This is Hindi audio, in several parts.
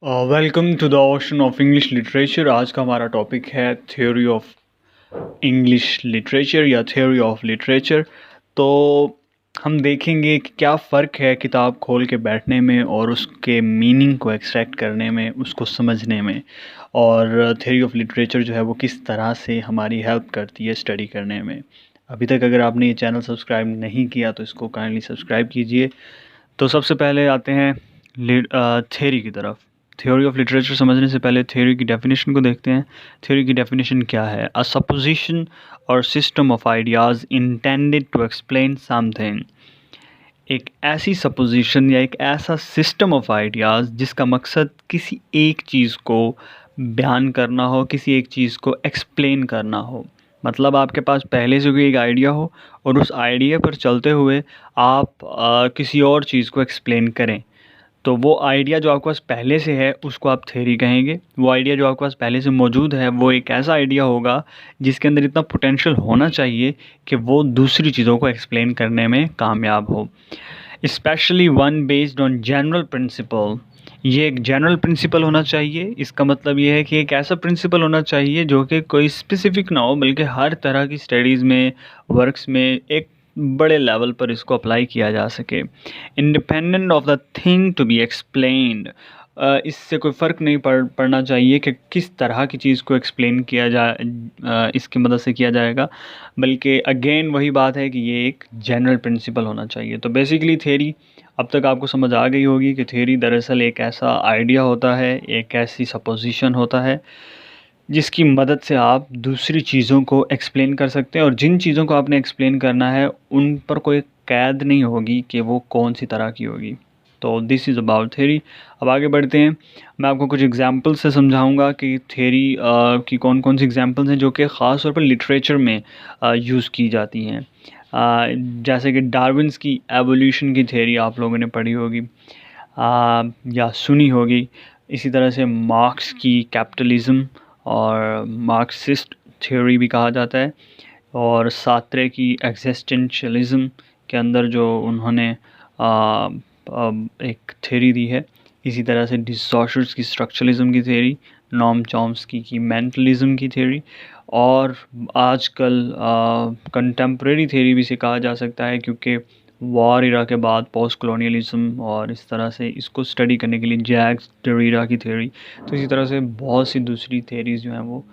Welcome to the ocean of English literature. आज का हमारा टॉपिक है थ्योरी ऑफ इंग्लिश लिटरेचर या थ्योरी ऑफ लिटरेचर। तो हम देखेंगे कि क्या फ़र्क है किताब खोल के बैठने में और उसके मीनिंग को एक्सट्रैक्ट करने में, उसको समझने में, और थ्योरी ऑफ लिटरेचर जो है वो किस तरह से हमारी हेल्प करती है स्टडी करने में। अभी तक अगर आपने ये चैनल सब्सक्राइब नहीं किया तो इसको काइंडली सब्सक्राइब कीजिए। तो सबसे पहले आते हैं थ्योरी की तरफ। थ्योरी ऑफ लिटरेचर समझने से पहले थ्योरी की डेफिनेशन को देखते हैं। थ्योरी की डेफिनेशन क्या है? A supposition or system of ideas intended to explain something. एक ऐसी सपोजिशन या एक ऐसा सिस्टम ऑफ आइडियाज़ जिसका मकसद किसी एक चीज़ को बयान करना हो, किसी एक चीज़ को एक्सप्लेन करना हो। मतलब आपके पास पहले से कोई एक आइडिया हो और उस आइडिया पर चलते हुए आप किसी और चीज़ को एक्सप्लेन करें, तो वो आइडिया जो आपके पास पहले से है उसको आप थ्योरी कहेंगे। वो आइडिया जो आपके पास पहले से मौजूद है वो एक ऐसा आइडिया होगा जिसके अंदर इतना पोटेंशियल होना चाहिए कि वो दूसरी चीज़ों को एक्सप्लेन करने में कामयाब हो। Specially one based on general principle. ये एक जनरल प्रिंसिपल होना चाहिए। इसका मतलब ये है कि एक ऐसा प्रिंसिपल होना चाहिए जो कि कोई स्पेसिफिक ना हो, बल्कि हर तरह की स्टडीज़ में, वर्क्स में एक बड़े लेवल पर इसको अप्लाई किया जा सके। Independent of the thing to be explained. इससे कोई फ़र्क नहीं पड़ना चाहिए कि किस तरह की चीज़ को एक्सप्लेन किया इसकी मदद से किया जाएगा, बल्कि अगेन वही बात है कि ये एक जनरल प्रिंसिपल होना चाहिए। तो बेसिकली थ्योरी अब तक आपको समझ आ गई होगी कि थ्योरी दरअसल एक ऐसा आइडिया होता है, एक ऐसी सपोजिशन होता है जिसकी मदद से आप दूसरी चीज़ों को एक्सप्लेन कर सकते हैं, और जिन चीज़ों को आपने एक्सप्लेन करना है उन पर कोई कैद नहीं होगी कि वो कौन सी तरह की होगी। तो दिस इज़ अबाउट थ्योरी। अब आगे बढ़ते हैं। मैं आपको कुछ एग्जांपल से समझाऊंगा कि थ्योरी की कौन कौन सी एग्जांपल्स हैं जो कि ख़ास तौर पर लिटरेचर में यूज़ की जाती हैं। जैसे कि डार्विन्स की एवोल्यूशन की थ्योरी आप लोगों ने पढ़ी होगी या सुनी होगी। इसी तरह से मार्क्स की कैपिटलिज़्म और मार्क्सिस्ट थ्योरी भी कहा जाता है, और सात्रे की एग्जिस्टेंशियलिज्म के अंदर जो उन्होंने एक थ्योरी दी है। इसी तरह से डिसॉर्डर्स की स्ट्रक्चरलिज्म की थ्योरी, नॉम चॉम्स्की की मेंटलिज्म की थ्योरी, और आजकल कंटेम्प्रेरी थ्योरी भी इसे कहा जा सकता है, क्योंकि वॉर इरा के बाद पोस्ट कॉलोनियलिज्म और इस तरह से इसको स्टडी करने के लिए जैक्स डेरिडा की थ्योरी। तो इसी तरह से बहुत सी दूसरी थ्योरीज़ जो हैं वो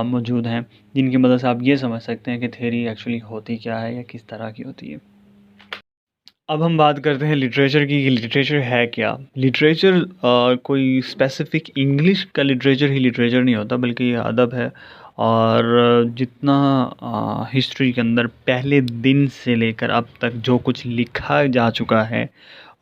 मौजूद हैं, जिनकी मदद से आप ये समझ सकते हैं कि थ्योरी एक्चुअली होती क्या है या किस तरह की होती है। अब हम बात करते हैं लिटरेचर की कि लिटरेचर है क्या। लिटरेचर कोई स्पेसिफिक इंग्लिश का लिटरेचर ही लिटरेचर नहीं होता, बल्कि ये अदब है। और जितना हिस्ट्री के अंदर पहले दिन से लेकर अब तक जो कुछ लिखा जा चुका है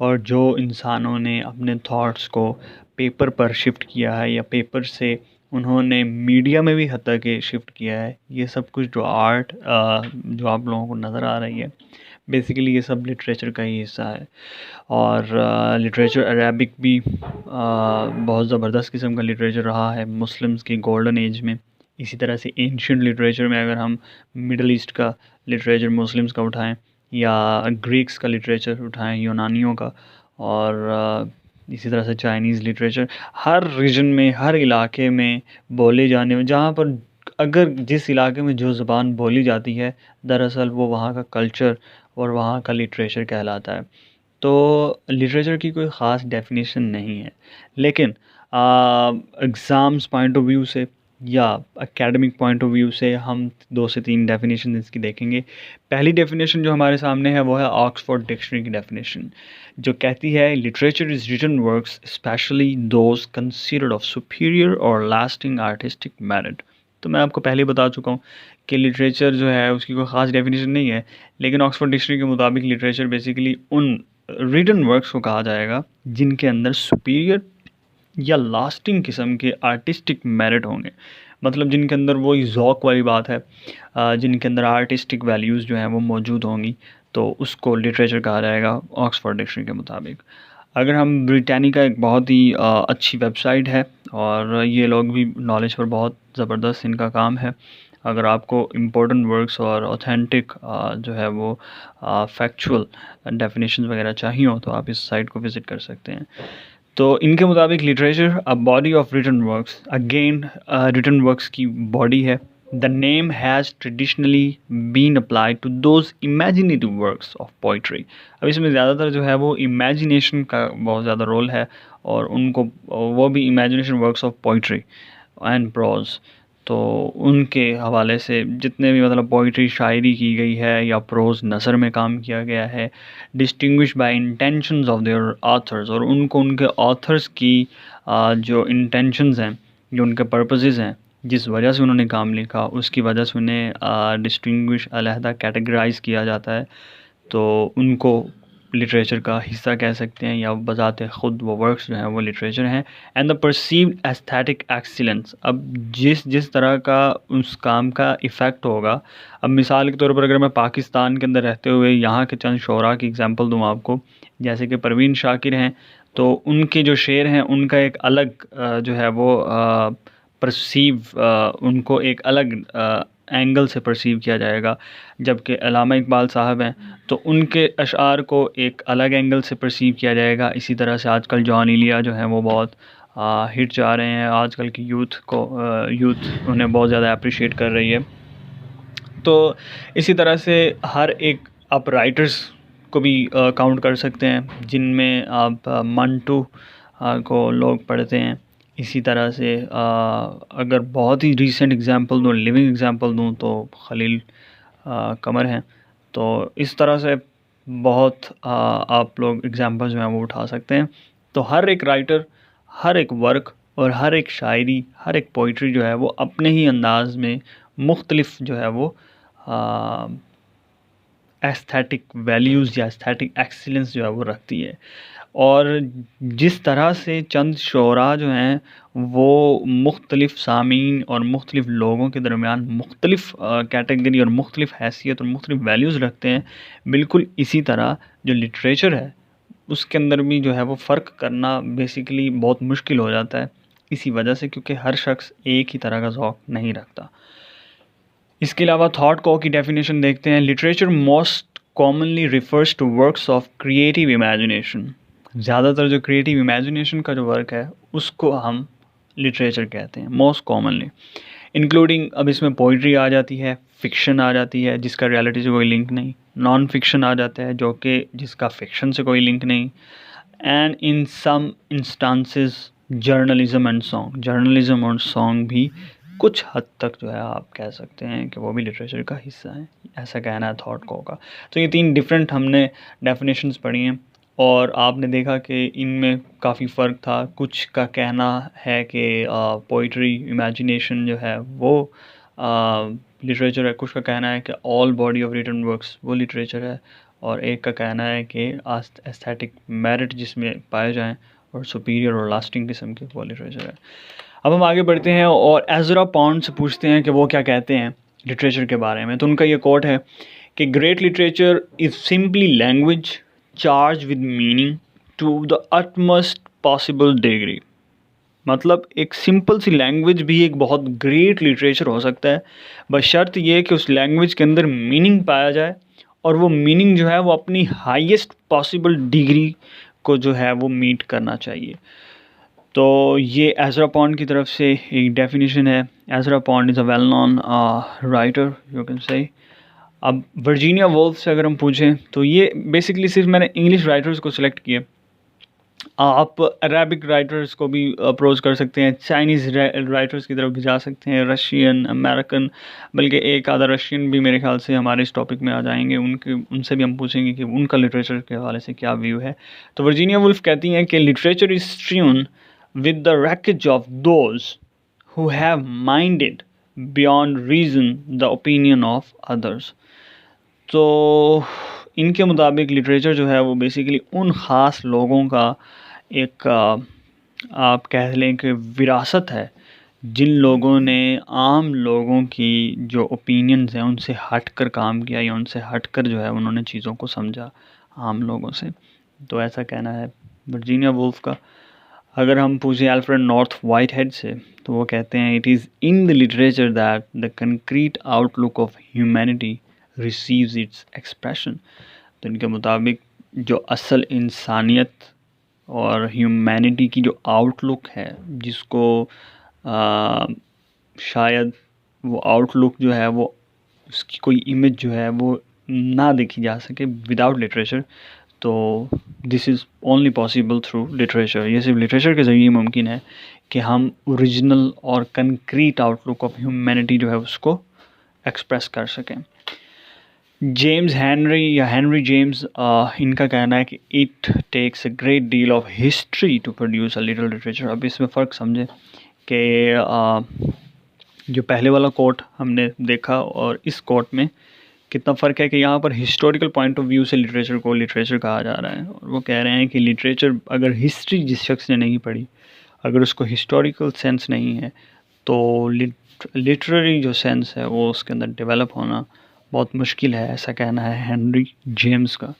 और जो इंसानों ने अपने थॉट्स को पेपर पर शिफ्ट किया है या पेपर से उन्होंने मीडिया में भी हत्ता के शिफ्ट किया है, ये सब कुछ जो आर्ट जो आप लोगों को नज़र आ रही है, बेसिकली ये सब लिटरेचर का ही हिस्सा है। और लिटरेचर अरेबिक भी बहुत ज़बरदस्त किस्म का लिटरेचर रहा है मुस्लिम्स की गोल्डन एज में। इसी तरह से एंशिएंट लिटरेचर में अगर हम मिडल ईस्ट का लिटरेचर मुस्लिम्स का उठाएं, या ग्रीक्स का लिटरेचर उठाएं, यूनानियों का, और इसी तरह से चाइनीज़ लिटरेचर, हर रीजन में, हर इलाके में बोले जाने में, जहाँ पर अगर जिस इलाके में जो ज़बान बोली जाती है, दरअसल वो वहाँ का कल्चर और वहाँ का लिटरेचर कहलाता है। तो लिटरेचर की कोई ख़ास डेफिनेशन नहीं है, लेकिन एग्ज़ाम्स पॉइंट ऑफ व्यू से या एकेडमिक पॉइंट ऑफ व्यू से हम 2 से 3 डेफिनेशन इसकी देखेंगे। पहली डेफिनेशन जो हमारे सामने है वो है ऑक्सफोर्ड डिक्शनरी की डेफिनेशन, जो कहती है literature is written works specially those considered of superior or lasting artistic merit. तो मैं आपको पहले ही बता चुका हूँ कि लिटरेचर जो है उसकी कोई ख़ास डेफिनेशन नहीं है, लेकिन ऑक्सफोर्ड डिक्शनरी के मुताबिक लिटरेचर बेसिकली उन रिटन वर्क्स को कहा जाएगा जिनके अंदर सुपीरियर या लास्टिंग किस्म के आर्टिस्टिक मेरिट होंगे। मतलब जिनके अंदर वही ज़ौक़ वाली बात है, जिनके अंदर आर्टिस्टिक वैल्यूज़ जो हैं वो मौजूद होंगी, तो उसको लिटरेचर कहा जाएगा ऑक्सफोर्ड डिक्शनरी के मुताबिक। अगर हम ब्रिटानिका एक बहुत ही अच्छी वेबसाइट है, और ये लोग भी नॉलेज पर बहुत ज़बरदस्त इनका काम है। अगर आपको इम्पोर्टेंट वर्क्स और ऑथेंटिक जो है वो फैक्चुअल डेफिनेशन वगैरह चाहिए हो तो आप इस साइट को विज़िट कर सकते हैं। तो इनके मुताबिक literature a body of written works, again written works की बॉडी है। The name has traditionally been applied to those imaginative works of poetry. अब इसमें ज़्यादातर जो है वो इमेजिनेशन का बहुत ज़्यादा रोल है, और उनको वो भी imagination works of poetry and prose. तो उनके हवाले से जितने भी मतलब पोइट्री शायरी की गई है या प्रोज नसर में काम किया गया है, distinguish by intentions of their authors, और उनको उनके ऑथर्स की जो इंटेंशंस हैं, जो उनके पर्पसेस हैं, जिस वजह से उन्होंने काम लिखा, उसकी वजह से उन्हें डिस्टिंग्विश अलहदा कैटेगराइज किया जाता है। तो उनको लिटरेचर का हिस्सा कह सकते हैं, या बजाते ख़ुद वो वर्क्स जो हैं वो लिटरेचर हैं। And the perceived aesthetic excellence, अब जिस जिस तरह का उस काम का इफ़ेक्ट होगा, अब मिसाल के तौर पर अगर मैं पाकिस्तान के अंदर रहते हुए यहाँ के चंद शोरा की एग्जांपल दूँ आपको, जैसे कि परवीन शाकिर हैं, तो उनके जो शेर हैं उनका एक अलग जो है वो उनको एक अलग एंगल से परसीव किया जाएगा। जबकि अल्लामा इकबाल साहब हैं तो उनके अशआर को एक अलग एंगल से परसीव किया जाएगा। इसी तरह से आजकल जॉन इलिया जो हैं वो बहुत हिट जा रहे हैं, आजकल की यूथ उन्हें बहुत ज़्यादा अप्रिशिएट कर रही है। तो इसी तरह से हर एक आप राइटर्स को भी काउंट कर सकते हैं, जिनमें आप मंटू को लोग पढ़ते हैं। इसी तरह से अगर बहुत ही रीसेंट एग्जांपल दूँ, लिविंग एग्जांपल दूँ, तो खलील कमर हैं। तो इस तरह से बहुत आप लोग एग्जांपल्स जो हैं वो उठा सकते हैं। तो हर एक राइटर, हर एक वर्क और हर एक शायरी, हर एक पोइट्री जो है वो अपने ही अंदाज में मुख्तलिफ जो है वो एस्थेटिक वैल्यूज़ या एस्थेटिक एक्सीलेंस जो है वो रखती है। और जिस तरह से चंद शोरा जो हैं वो मुख्तलिफ़ सामीन और मुख्तलिफ़ लोगों के दरमियान मुख्तलिफ़ कैटेगरी और मुख्तलिफ़ हैसियत और मुख्तलिफ़ वैल्यूज़ रखते हैं, बिल्कुल इसी तरह जो लिटरेचर है उसके अंदर भी जो है वो फ़र्क करना बेसिकली बहुत मुश्किल हो जाता है, इसी वजह से, क्योंकि हर शख्स एक ही तरह का ज़ौक़ नहीं रखता। इसके अलावा थॉट को की डेफिनेशन देखते हैं। Literature most commonly refers to works of creative imagination. ज़्यादातर जो क्रिएटिव इमेजिनेशन का जो वर्क है उसको हम लिटरेचर कहते हैं मोस्ट कॉमनली, इंक्लूडिंग, अब इसमें पोइट्री आ जाती है, फिक्शन आ जाती है जिसका रियलिटी से कोई लिंक नहीं, नॉन फिक्शन आ जाता है जो कि जिसका फिक्शन से कोई लिंक नहीं, and in some instances journalism and song. Journalism और सॉन्ग भी कुछ हद तक जो है आप कह सकते हैं कि वो भी लिटरेचर का हिस्सा है, ऐसा कहना है थॉट को का। तो ये 3 डिफरेंट हमने डेफिनेशंस पढ़ी हैं, और आपने देखा कि इनमें काफ़ी फ़र्क था। कुछ का कहना है कि पोइट्री इमेजिनेशन जो है वो लिटरेचर है, कुछ का कहना है कि all body of written works वो लिटरेचर है, और एक का कहना है कि एस्थेटिक मेरिट जिसमें पाए जाएँ और सुपीरियर और लास्टिंग किस्म के वो लिटरेचर है। अब हम आगे बढ़ते हैं और एज़रा पॉन्ड से पूछते हैं कि वो क्या कहते हैं लिटरेचर के बारे में। तो उनका ये कोट है कि great literature is simply language charge with meaning to the utmost possible degree. मतलब एक सिंपल सी लैंग्वेज भी एक बहुत ग्रेट लिटरेचर हो सकता है, बस शर्त ये है कि उस लैंग्वेज के अंदर मीनिंग पाया जाए, और वो मीनिंग जो है वो अपनी हाईएस्ट पॉसिबल डिग्री को जो है वो मीट करना चाहिए। तो ये एज़रा पॉन्ड की तरफ से एक डेफिनेशन है। Ezra pond is a well known writer, you can say. अब वर्जीनिया वुल्फ से अगर हम पूछें तो ये बेसिकली सिर्फ मैंने इंग्लिश राइटर्स को सिलेक्ट किया, आप अरेबिक राइटर्स को भी अप्रोच कर सकते हैं, चाइनीज़ राइटर्स की तरफ भी जा सकते हैं, रशियन, अमेरिकन, बल्कि एक आधा रशियन भी मेरे ख्याल से हमारे इस टॉपिक में आ जाएंगे। उनसे भी हम पूछेंगे कि उनका लिटरेचर के हवाले से क्या व्यू है। तो वर्जीनिया वुल्फ कहती हैं कि literature is स्ट्रीन with the wreckage of those who have minded beyond reason the opinion of others। तो इनके मुताबिक लिटरेचर जो है वो बेसिकली उन ख़ास लोगों का एक आप कह लें कि विरासत है, जिन लोगों ने आम लोगों की जो ओपिनियंस हैं उनसे हट कर काम किया, या उनसे हट कर जो है उन्होंने चीज़ों को समझा आम लोगों से। तो ऐसा कहना है वर्जीनिया वुल्फ का। अगर हम पूछें अल्फ्रेड नॉर्थ वाइटहेड से तो वो कहते हैं it is in the literature that the concrete outlook of humanity receives its expression. तो इनके मुताबिक जो असल इंसानियत और ह्यूमैनिटी की जो आउटलुक है, जिसको शायद वो आउटलुक जो है वो उसकी कोई इमेज जो है वो ना देखी जा सके विदाउट लिटरेचर। तो this is only possible through literature. ये सिर्फ लिटरेचर के ज़रिए मुमकिन है कि हम ओरिजिनल और कंक्रीट आउटलुक ऑफ ह्यूमैनिटी जो है उसको एक्सप्रेस कर सकें। जेम्स हेनरी या हेनरी जेम्स, इनका कहना है कि it takes a great deal of history to produce a little literature. अब इसमें फ़र्क समझें कि जो पहले वाला कोट हमने देखा और इस कोट में कितना फ़र्क है कि यहाँ पर हिस्टोरिकल पॉइंट ऑफ व्यू से लिटरेचर को लिटरेचर कहा जा रहा है, और वो कह रहे हैं कि लिटरेचर, अगर हिस्ट्री जिस शख्स ने नहीं पढ़ी, अगर उसको हिस्टोरिकल सेंस नहीं है, तो लिटरेरी जो सेंस है वो उसके अंदर डेवलप होना बहुत मुश्किल है, ऐसा कहना है हेनरी जेम्स का।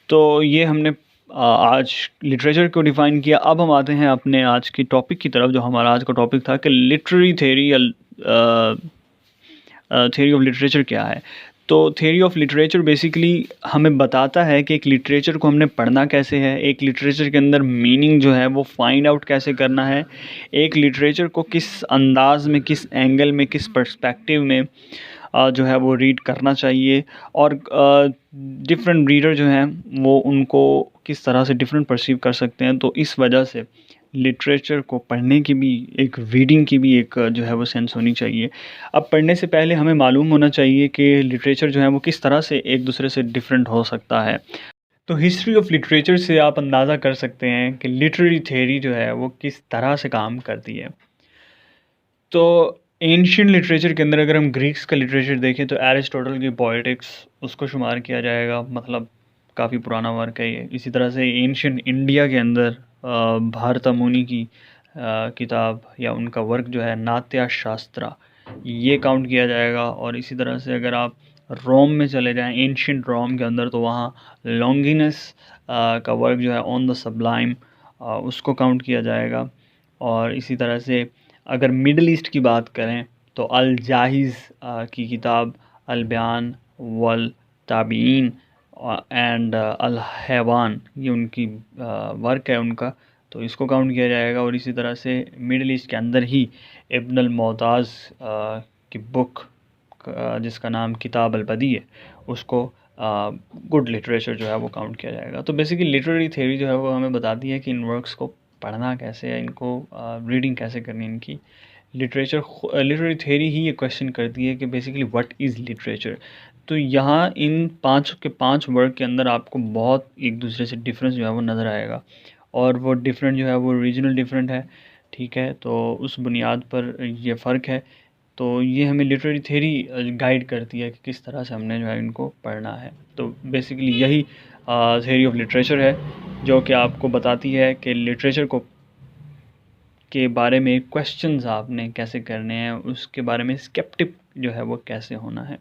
तो ये हमने आज लिटरेचर को डिफ़ाइन किया। अब हम आते हैं अपने आज की टॉपिक की तरफ, जो हमारा आज का टॉपिक था कि लिटरेरी थेरी या थेरी ऑफ लिटरेचर क्या है। तो थेरी ऑफ लिटरेचर बेसिकली हमें बताता है कि एक लिटरेचर को हमने पढ़ना कैसे है, एक लिटरेचर के अंदर मीनिंग जो है वो फाइंड आउट कैसे करना है, एक लिटरेचर को किस अंदाज में, किस एंगल में, किस पर्सपेक्टिव में जो है वो रीड करना चाहिए, और डिफरेंट रीडर जो हैं वो उनको किस तरह से डिफरेंट परसीव कर सकते हैं। तो इस वजह से लिटरेचर को पढ़ने की भी, एक रीडिंग की भी एक जो है वो सेंस होनी चाहिए। अब पढ़ने से पहले हमें मालूम होना चाहिए कि लिटरेचर जो है वो किस तरह से एक दूसरे से डिफरेंट हो सकता है। तो हिस्ट्री ऑफ लिटरेचर से आप अंदाज़ा कर सकते हैं कि लिटरेरी थ्योरी जो है वो किस तरह से काम करती है। तो एंशियंट लिटरेचर के अंदर अगर हम ग्रीक्स का लिटरेचर देखें तो एरिस्टोटल की पोएटिक्स उसको शुमार किया जाएगा, मतलब काफ़ी पुराना वर्क है ये। इसी तरह से एंशियंट इंडिया के अंदर भारता मुनि की किताब या उनका वर्क जो है नाट्य शास्त्रा, ये काउंट किया जाएगा। और इसी तरह से अगर आप रोम में चले जाएं, एंशियंट रोम के अंदर, तो वहाँ लॉन्गिनस का वर्क जो है ऑन द सबलाइम, उसको काउंट किया जाएगा। और इसी तरह से अगर मिडल ईस्ट की बात करें तो अल जाहिज़ की किताब अल बयान वल ताबीन एंड अल हैवान, ये उनकी वर्क है उनका, तो इसको काउंट किया जाएगा। और इसी तरह से मिडल ईस्ट के अंदर ही इब्न अल मोताज़ की बुक जिसका नाम किताब अल बदी है, उसको गुड लिटरेचर जो है वो काउंट किया जाएगा। तो बेसिकली लिटरेरी थ्योरी जो है वो हमें बताती है कि इन वर्क्स को पढ़ना कैसे है, इनको रीडिंग कैसे करनी है इनकी। लिटरेरी थ्योरी ही ये क्वेश्चन करती है कि बेसिकली व्हाट इज़ लिटरेचर। तो यहाँ इन 5 के 5 वर्क के अंदर आपको बहुत एक दूसरे से डिफरेंस जो है वो नज़र आएगा, और वो डिफरेंट जो है वो रीजनल डिफरेंट है, ठीक है। तो उस बुनियाद पर ये फ़र्क है। तो ये हमें लिटरेरी थ्योरी गाइड करती है कि किस तरह से हमने जो है इनको पढ़ना है। तो बेसिकली यही थ्योरी ऑफ लिटरेचर है, जो कि आपको बताती है कि लिटरेचर को के बारे में क्वेश्चंस आपने कैसे करने हैं, उसके बारे में स्केप्टिक जो है वो कैसे होना है।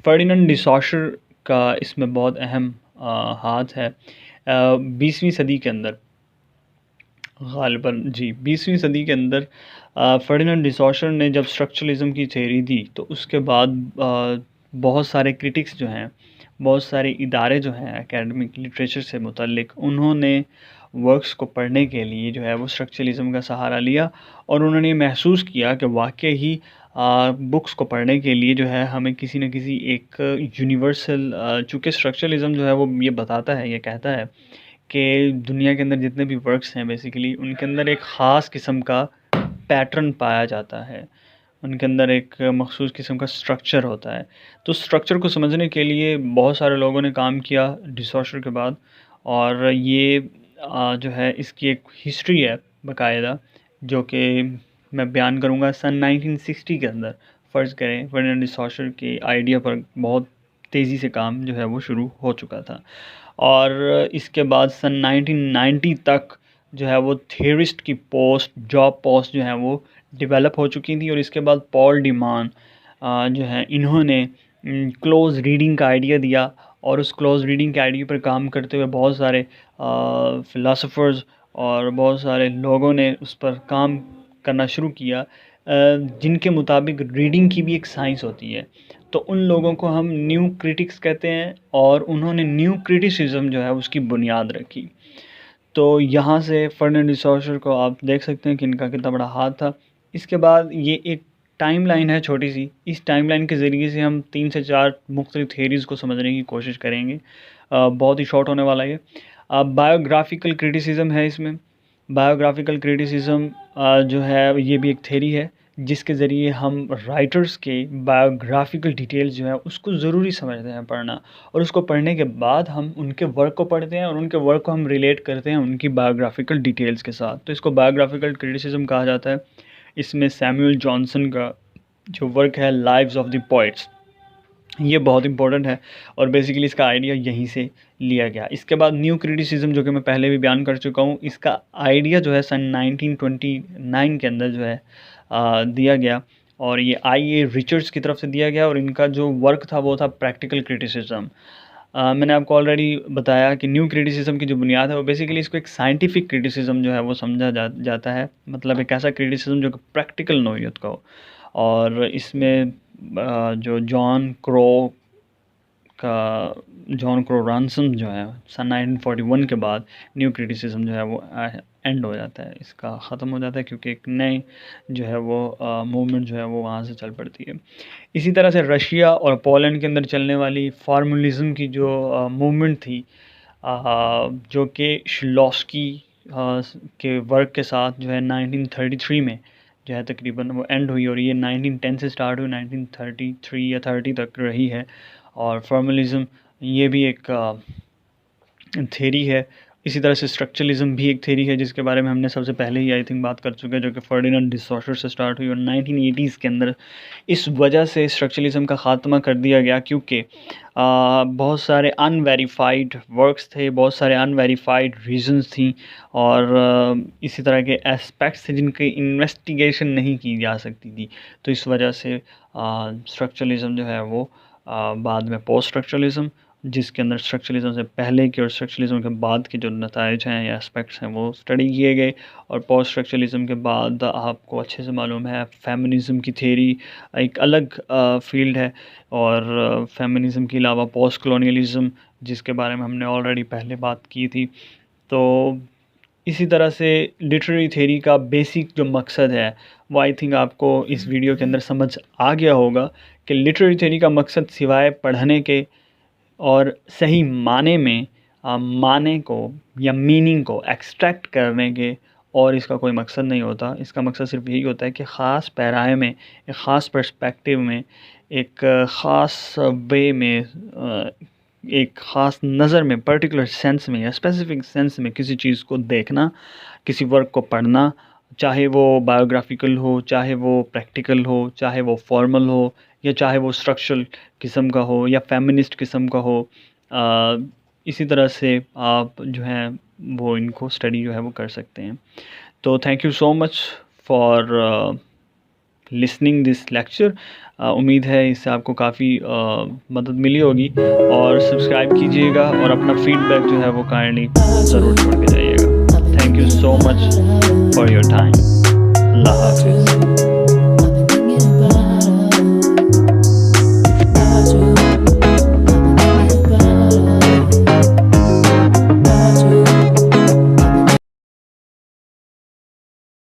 फर्डिनेंड डी सॉशर का इसमें बहुत अहम हाथ है। 20वीं सदी के अंदर, गालिबन जी 20वीं सदी के अंदर फर्डिनेंड डी सॉशर ने जब स्ट्रक्चरलिज्म की थ्योरी दी, तो उसके बाद बहुत सारे क्रिटिक्स जो हैं, बहुत सारे इदारे जो हैं एकेडमिक लिटरेचर से मुतल्लिक, उन्होंने वर्क्स को पढ़ने के लिए जो है वो स्ट्रक्चरलिज्म का सहारा लिया, और उन्होंने महसूस किया कि वाकई ही बुक्स को पढ़ने के लिए जो है हमें किसी न किसी एक यूनिवर्सल, चूँकि स्ट्रक्चरलिज्म जो है वो ये बताता है, ये कहता है कि दुनिया के अंदर जितने भी वर्क्स हैं बेसिकली उनके अंदर एक ख़ास किस्म का पैटर्न पाया जाता है, उनके अंदर एक मखसूस किस्म का स्ट्रक्चर होता है। तो स्ट्रक्चर को समझने के लिए बहुत सारे लोगों ने काम किया डी सॉशर के बाद, और ये जो है इसकी एक हिस्ट्री है बाकायदा, जो कि मैं बयान करूँगा। सन 1960 के अंदर फ़र्ज़ करें फर्डिनेंड डी सॉशर के आइडिया पर बहुत तेज़ी से काम जो है वो शुरू हो चुका था, और इसके बाद सन 1990 तक जो है वो थियरिस्ट की पोस्ट, जॉब पोस्ट जो है वो डेवलप हो चुकी थी। और इसके बाद पॉल डीमान जो है इन्होंने क्लोज़ रीडिंग का आइडिया दिया, और उस क्लोज़ रीडिंग के आइडिया पर काम करते हुए बहुत सारे फ़िलासफ़र्स और बहुत सारे लोगों ने उस पर काम करना शुरू किया, जिनके मुताबिक रीडिंग की भी एक साइंस होती है। तो उन लोगों को हम न्यू क्रिटिक्स कहते हैं, और उन्होंने न्यू क्रिटिसिज्म जो है उसकी बुनियाद रखी। तो यहाँ से फर्डिनेंड डी सॉसर को आप देख सकते हैं कि इनका कितना बड़ा हाथ था। इसके बाद ये एक टाइमलाइन है छोटी सी, इस टाइमलाइन के ज़रिए से हम 3 से 4 मुख्तलिफ थेरीज़ को समझने की कोशिश करेंगे। बहुत ही शॉर्ट होने वाला है। बायोग्राफिकल क्रिटिसिज्म है इसमें। बायोग्राफिकल क्रिटिसिज्म जो है ये भी एक थेरी है जिसके ज़रिए हम राइटर्स के बायोग्राफिकल डिटेल्स जो है उसको ज़रूरी समझते हैं पढ़ना, और उसको पढ़ने के बाद हम उनके वर्क को पढ़ते हैं और उनके वर्क को हम रिलेट करते हैं उनकी बायोग्राफिकल डिटेल्स के साथ। तो इसको बायोग्राफिकल क्रिटिसिज्म कहा जाता है। इसमें सैमुअल जॉनसन का जो वर्क है लाइव्स ऑफ द पोइट्स, ये बहुत इंपॉर्टेंट है और बेसिकली इसका आइडिया यहीं से लिया गया। इसके बाद न्यू क्रिटिसिज्म जो कि मैं पहले भी बयान कर चुका हूँ, इसका आइडिया जो है सन 1929 के अंदर जो है दिया गया, और ये आई.ए. रिचर्ड्स की तरफ से दिया गया, और इनका जो वर्क था वो था प्रैक्टिकल क्रिटिसिज्म। मैंने आपको ऑलरेडी बताया कि न्यू क्रिटिसिज्म की जो बुनियाद है वो बेसिकली इसको एक साइंटिफिक क्रिटिसिज्म जो है वो समझा जाता है, मतलब एक ऐसा क्रिटिसिज्म जो कि प्रैक्टिकल नोयत का हो। और इसमें जो जॉन क्रो रॉनसन जो है सन 1941 के बाद न्यू क्रिटिसिज्म जो है वो एंड हो जाता है, इसका ख़त्म हो जाता है, क्योंकि एक नए जो है वो मूवमेंट जो है वो वहाँ से चल पड़ती है। इसी तरह से रशिया और पोलैंड के अंदर चलने वाली फॉर्मुलिज्म की जो मूवमेंट थी, जो कि शिलॉस्की के वर्क के साथ जो है 1933 में जो है तकरीबन वो एंड हुई, और ये 1910 से स्टार्ट हुई, 1933 या 30 तक रही है। और फॉर्मलिज्म ये भी एक थेरी है। इसी तरह से स्ट्रक्चरलिज्म भी एक थेरी है जिसके बारे में हमने सबसे पहले ही आई थिंक बात कर चुके हैं, जो कि फर्डिनेंड डी सॉसर से स्टार्ट हुई और 1980s के अंदर इस वजह से स्ट्रक्चरलिज्म का ख़ात्मा कर दिया गया, क्योंकि बहुत सारे अनवेरीफाइड वर्क्स थे, बहुत सारे अनवेरीफाइड रीजंस थी, और इसी तरह के एस्पेक्ट्स थे जिनकी इन्वेस्टिगेशन नहीं की जा सकती थी। तो इस वजह से स्ट्रक्चरलिज्म जो है वो बाद में पोस्ट स्ट्रक्चरलिज्म, जिसके अंदर स्ट्रक्चरलिज्म से पहले के और स्ट्रक्चरलिज्म के बाद के जो नताइज हैं या एस्पेक्ट्स हैं वो स्टडी किए गए। और पोस्ट स्ट्रक्चरलिज्म के बाद आपको अच्छे से मालूम है फेमिनिज़म की थेरी एक अलग फील्ड है, और फेमिनिज़म के अलावा पोस्ट कॉलोनियलिज्म जिसके बारे में हमने ऑलरेडी पहले बात की थी। तो इसी तरह से लिटरेरी थेरी का बेसिक जो मकसद है वो आई थिंक आपको इस वीडियो के अंदर समझ आ गया होगा कि लिटरेरी थेरी का मकसद सिवाय पढ़ने के और सही माने में माने को या मीनिंग को एक्सट्रैक्ट करने के और इसका कोई मकसद नहीं होता। इसका मकसद सिर्फ यही होता है कि ख़ास पैराए में, एक ख़ास पर्सपेक्टिव में, एक ख़ास वे में, एक ख़ास नज़र में, पर्टिकुलर सेंस में या स्पेसिफिक सेंस में किसी चीज़ को देखना, किसी वर्क को पढ़ना, चाहे वो बायोग्राफिकल हो, चाहे वो प्रैक्टिकल हो, चाहे वो फॉर्मल हो, या चाहे वो स्ट्रक्चरल किस्म का हो या फेमिनिस्ट किस्म का हो। इसी तरह से आप जो है वो इनको स्टडी जो है वो कर सकते हैं। तो thank you so much for listening this lecture. उम्मीद है इससे आपको काफ़ी मदद मिली होगी, और सब्सक्राइब कीजिएगा और अपना फीडबैक जो है वो काइंडली ज़रूर छोड़ के जाइएगा। Thank you so much for your time. अल्लाह हाफिज़।